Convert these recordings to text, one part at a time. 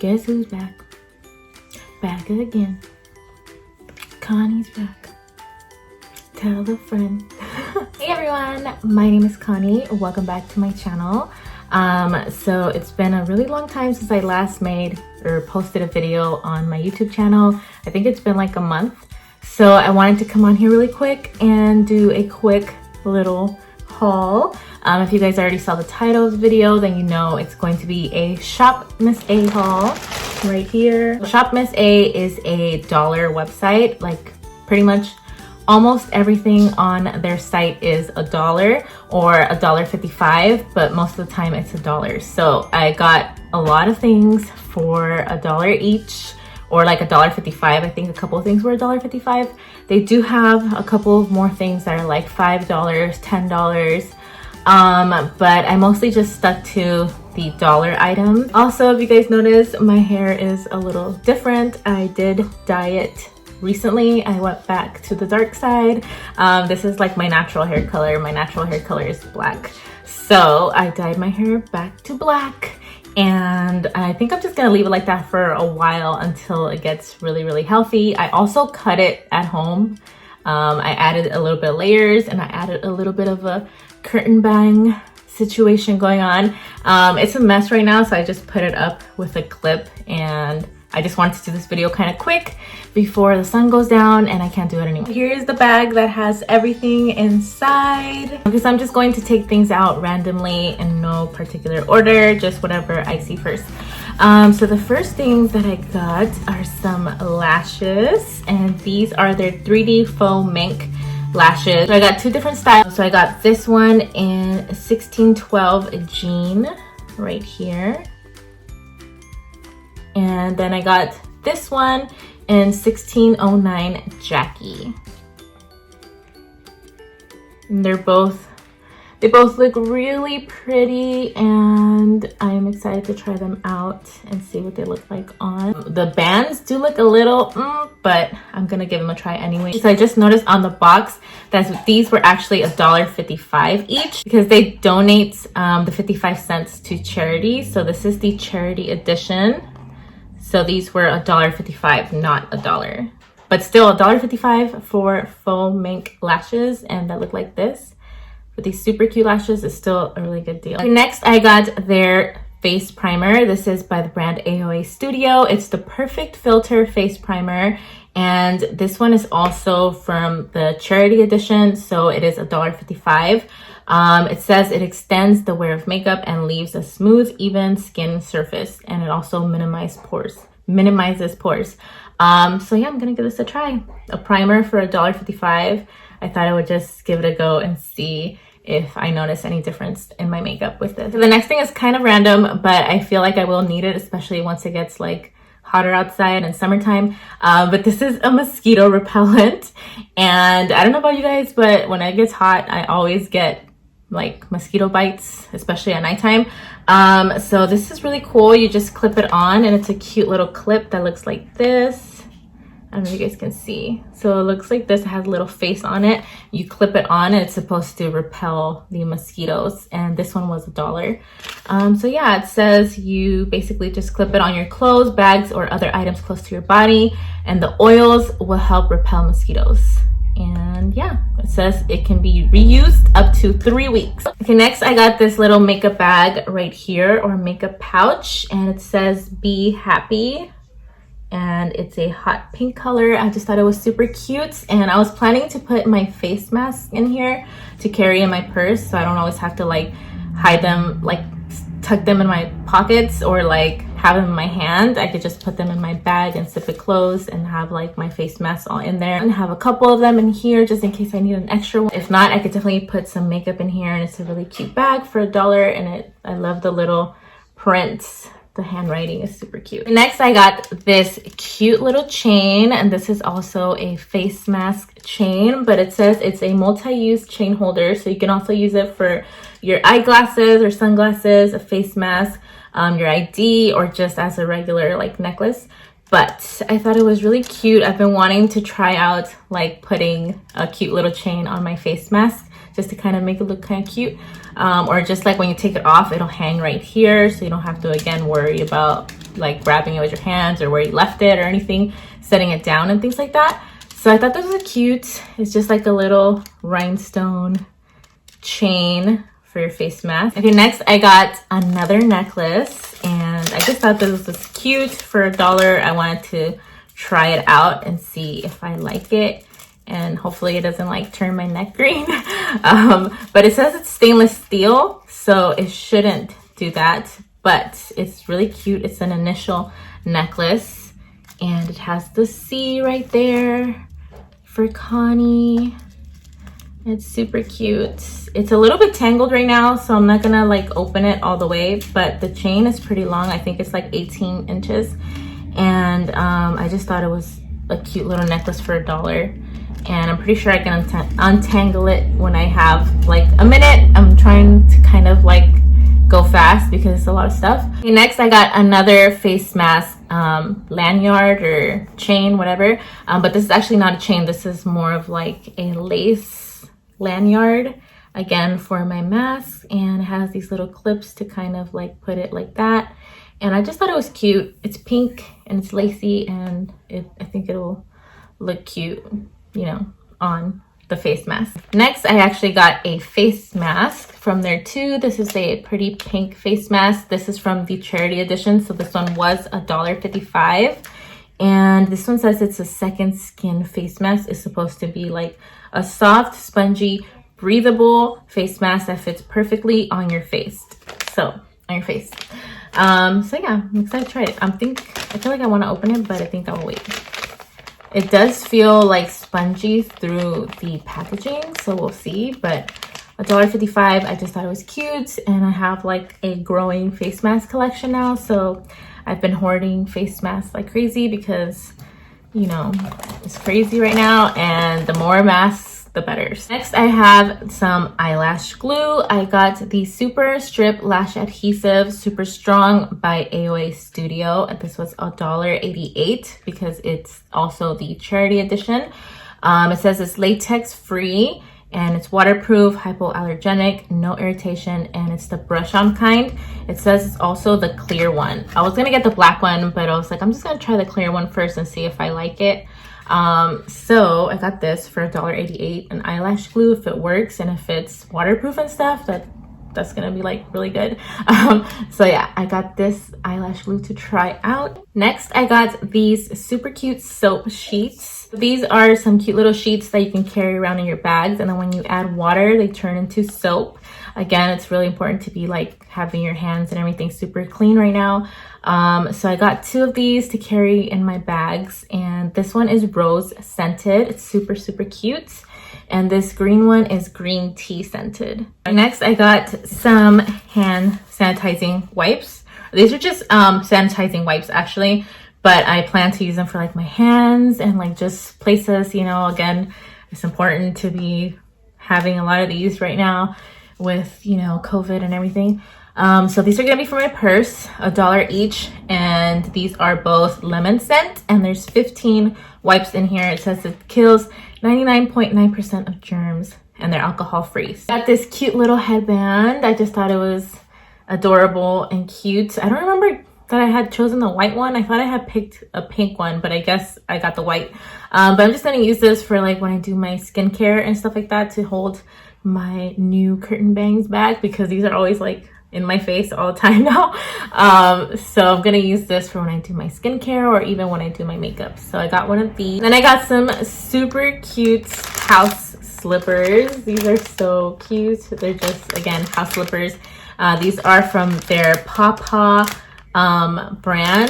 Guess who's back? Back again. Connie's back. Tell a friend. Hey everyone, my name is Connie. Welcome back to my channel. So it's been a really long time since I last made or posted a video on my YouTube channel. I think it's been like a month. So I wanted to come on here really quick and do a quick little haul. If you guys already saw the title of the video, then you know it's going to be a Shopmissa haul right here. Shopmissa is a dollar website. Like pretty much almost everything on their site is $1 or $1.55, but most of the time it's $1. So I got a lot of things for $1 each, or like $1.55. I think a couple of things were $1.55. They do have a couple of more things that are like $5, $10. But I mostly just stuck to the dollar items. Also, if you guys notice, my hair is a little different. I did dye it recently. I went back to the dark side. This is like my natural hair color. My natural hair color is black. So I dyed my hair back to black. And I think I'm just gonna leave it like that for a while until it gets really, really healthy. I also cut it at home. I added a little bit of layers and I added a little bit of a curtain bang situation going on. It's a mess right now, so I just put it up with a clip, and I just wanted to do this video kind of quick before the sun goes down and I can't do it anymore. Here's the bag that has everything inside, because I'm just going to take things out randomly in no particular order, just whatever I see first. So the first things that I got are some lashes, and these are their 3D faux mink lashes. So I got two different styles. So I got this one in 1612 jean right here. And then I got this one in 1609 Jackie. And they both look really pretty, and I'm excited to try them out and see what they look like on. The bands do look a little, but I'm gonna give them a try anyway. So I just noticed on the box that these were actually $1.55 each, because they donate the 55 cents to charity. So this is the charity edition. So these were $1.55, not $1, but still $1.55 for faux mink lashes, and that look like this. With these super cute lashes is still a really good deal. Next, I got their face primer. This is by the brand AOA Studio. It's the Perfect Filter Face Primer, and this one is also from the charity edition, so it is $1.55. It says it extends the wear of makeup and leaves a smooth, even skin surface, and it also minimizes pores. So yeah, I'm gonna give this a try. A primer for $1.55. I thought I would just give it a go and see if I notice any difference in my makeup with this. So the next thing is kind of random, but I feel like I will need it, especially once it gets like hotter outside and summertime. But this is a mosquito repellent, and I don't know about you guys, but when it gets hot, I always get like mosquito bites, especially at nighttime. So this is really cool. You just clip it on, and it's a cute little clip that looks like this. I don't know if you guys can see. So it looks like this. It has a little face on it. You clip it on and it's supposed to repel the mosquitoes. And this one was $1. So yeah, it says you basically just clip it on your clothes, bags, or other items close to your body. And the oils will help repel mosquitoes. And yeah, it says it can be reused up to 3 weeks. Okay, next I got this little makeup bag right here, or makeup pouch. And it says be happy. And it's a hot pink color. I just thought it was super cute, and I was planning to put my face mask in here to carry in my purse, so I don't always have to like hide them, like tuck them in my pockets or like have them in my hand. I could just put them in my bag and zip it closed and have like my face mask all in there, and have a couple of them in here just in case I need an extra one. If not, I could definitely put some makeup in here, and it's a really cute bag for $1, and I love the little prints. The handwriting is super cute. Next, I got this cute little chain, and this is also a face mask chain, but it says it's a multi-use chain holder, so you can also use it for your eyeglasses or sunglasses, a face mask, your ID, or just as a regular like necklace. But I thought it was really cute. I've been wanting to try out like putting a cute little chain on my face mask just to kind of make it look kind of cute. Or just like when you take it off, it'll hang right here, so you don't have to again worry about like grabbing it with your hands or where you left it or anything, setting it down and things like that. So I thought this was cute. It's just like a little rhinestone chain for your face mask. Okay, next I got another necklace, and I just thought this was cute. For $1, I wanted to try it out and see if I like it, and hopefully it doesn't like turn my neck green. But it says it's stainless steel, so it shouldn't do that, but it's really cute. It's an initial necklace, and it has the C right there for Connie. It's super cute. It's a little bit tangled right now, so I'm not gonna like open it all the way, but the chain is pretty long. I think it's like 18 inches. And I just thought it was a cute little necklace for $1. And I'm pretty sure I can untangle it when I have like a minute. I'm trying to kind of like go fast because it's a lot of stuff. Okay, next I got another face mask, lanyard or chain, whatever. But this is actually not a chain. This is more of like a lace lanyard, again for my mask, and it has these little clips to kind of like put it like that. And I just thought it was cute. It's pink and it's lacy, and I think it'll look cute, you know, on the face mask. Next, I actually got a face mask from there too. This is a pretty pink face mask. This is from the charity edition, so this one was $1.55. And this one says it's a second skin face mask. It's supposed to be like a soft, spongy, breathable face mask that fits perfectly on your face. So yeah, I'm excited to try it. I feel like I want to open it, but I think I'll wait. It does feel like spongy through the packaging, so we'll see. But $1.55, I just thought it was cute, and I have like a growing face mask collection now, so I've been hoarding face masks like crazy because, you know, it's crazy right now, and the more masks, the better. Next, I have some eyelash glue. I got the Super Strip Lash Adhesive Super Strong by AOA Studio, and this was $1.88 because it's also the charity edition. It says it's latex free and it's waterproof, hypoallergenic, no irritation, and it's the brush on kind. It says it's also the clear one. I was gonna get the black one, but I was like, I'm just gonna try the clear one first and see if I like it. So I got this for $1.88, an eyelash glue. If it works and if it's waterproof and stuff, that's gonna be like really good. So yeah, I got this eyelash glue to try out. Next, I got these super cute soap sheets. These are some cute little sheets that you can carry around in your bags, and then when you add water, they turn into soap. Again, it's really important to be like having your hands and everything super clean right now. So I got 2 of these to carry in my bags, and this one is rose scented. It's super, super cute. And this green one is green tea scented. Next, I got some hand sanitizing wipes. These are just sanitizing wipes actually, but I plan to use them for like my hands and like just places, you know, again, it's important to be having a lot of these right now with, you know, COVID and everything. So these are gonna be for my purse, $1 each, and these are both lemon scent, and there's 15 wipes in here. It says it kills 99.9% of germs, and they're alcohol free. Got this cute little headband. I just thought it was adorable and cute. I don't remember that I had chosen the white one. I thought I had picked a pink one, but I guess I got the white. But I'm just gonna use this for like when I do my skincare and stuff like that, to hold my new curtain bangs back, because these are always like in my face all the time now. So I'm gonna use this for when I do my skincare or even when I do my makeup. So I got one of these. Then I got some super cute house slippers. These are so cute. They're just, again, house slippers. These are from their Papa brand.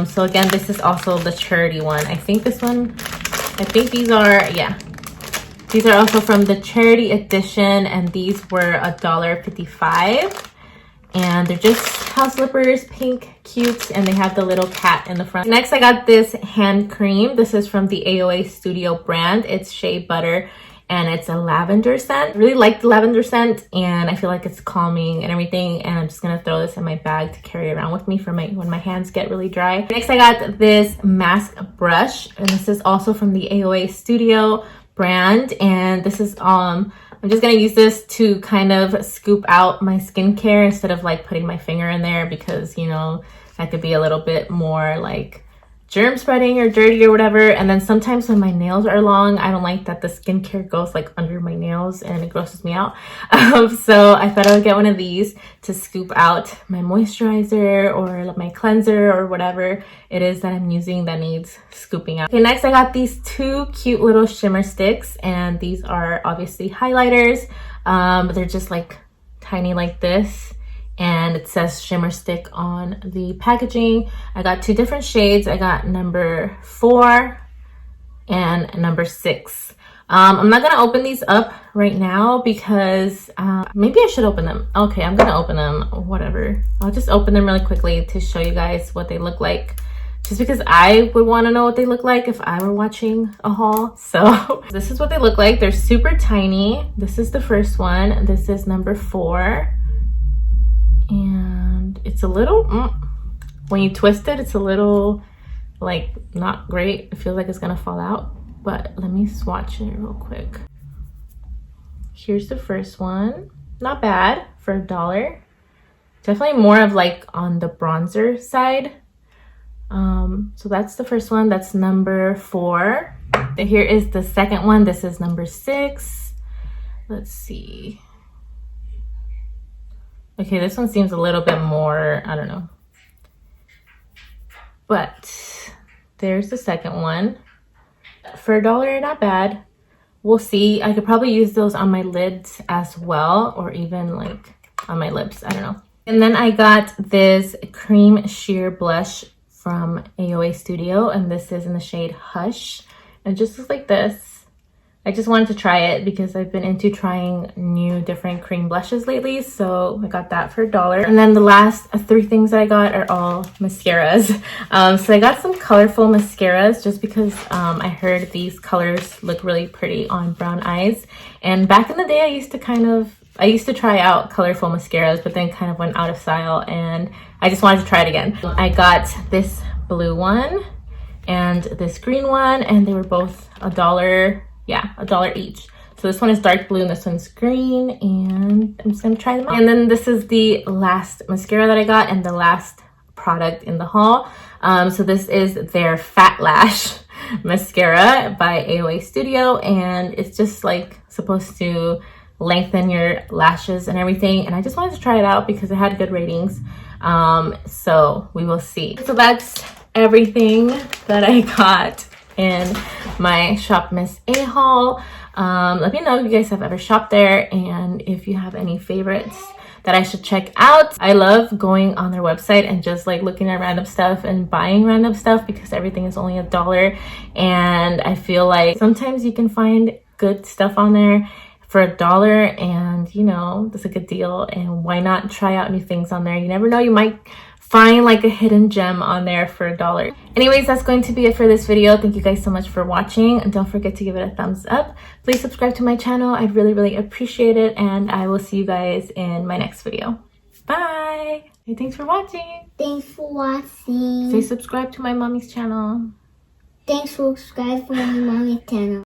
So again, this is also the charity one. I think these are, yeah. These are also from the charity edition, and these were $1.55. And they're just house slippers, pink, cute, and they have the little cat in the front. Next, I got this hand cream. This is from the AOA Studio brand. It's Shea Butter, and it's a lavender scent. I really like the lavender scent, and I feel like it's calming and everything. And I'm just gonna throw this in my bag to carry around with me for when my hands get really dry. Next, I got this mask brush, and this is also from the AOA Studio brand, and this is I'm just gonna use this to kind of scoop out my skincare instead of like putting my finger in there, because you know that could be a little bit more like germ spreading or dirty or whatever. And then sometimes when my nails are long, I don't like that the skincare goes like under my nails and it grosses me out. So I thought I would get one of these to scoop out my moisturizer or my cleanser or whatever it is that I'm using that needs scooping out. Okay, next I got these two cute little shimmer sticks, and these are obviously highlighters. They're just like tiny like this, and it says shimmer stick on the packaging. I got two different shades. I got number 4 and number 6. I'm not gonna open these up right now because maybe I should open them. Okay, I'm gonna open them, whatever. I'll just open them really quickly to show you guys what they look like, just because I would want to know what they look like if I were watching a haul. So this is what they look like. They're super tiny. This is the first one. This is number 4. And it's a little, when you twist it, it's a little like not great. It feels like it's gonna fall out, but let me swatch it real quick. Here's the first one. Not bad for $1. Definitely more of like on the bronzer side. So that's the first one. That's number 4. Here is the second one. This is number 6. Let's see. Okay, this one seems a little bit more, I don't know. But there's the second one. For $1, not bad. We'll see. I could probably use those on my lids as well, or even like on my lips, I don't know. And then I got this cream sheer blush from AOA Studio, and this is in the shade Hush. And it just looks like this. I just wanted to try it because I've been into trying new different cream blushes lately, so I got that for $1. And then the last 3 things that I got are all mascaras. So I got some colorful mascaras just because I heard these colors look really pretty on brown eyes. And back in the day, I used to try out colorful mascaras, but then kind of went out of style, and I just wanted to try it again. I got this blue one and this green one, and they were both $1. Yeah, $1 each. So this one is dark blue and this one's green, and I'm just gonna try them out. And then this is the last mascara that I got and the last product in the haul. So this is their Fat Lash mascara by AOA Studio, and it's just like supposed to lengthen your lashes and everything. And I just wanted to try it out because it had good ratings. So we will see. So that's everything that I got in my Shopmissa haul. Let me know if you guys have ever shopped there, and if you have any favorites that I should check out. I love going on their website and just like looking at random stuff and buying random stuff because everything is only $1, and I feel like sometimes you can find good stuff on there for $1, and you know, that's a good deal. And why not try out new things on there? You never know, you might find like a hidden gem on there for $1. Anyways, that's going to be it for this video. Thank you guys so much for watching, and don't forget to give it a thumbs up. Please subscribe to my channel. I'd really appreciate it, and I will see you guys in my next video. Bye. Hey, thanks for watching. Thanks for watching. Say subscribe to my mommy's channel. Thanks for subscribing to my mommy's channel.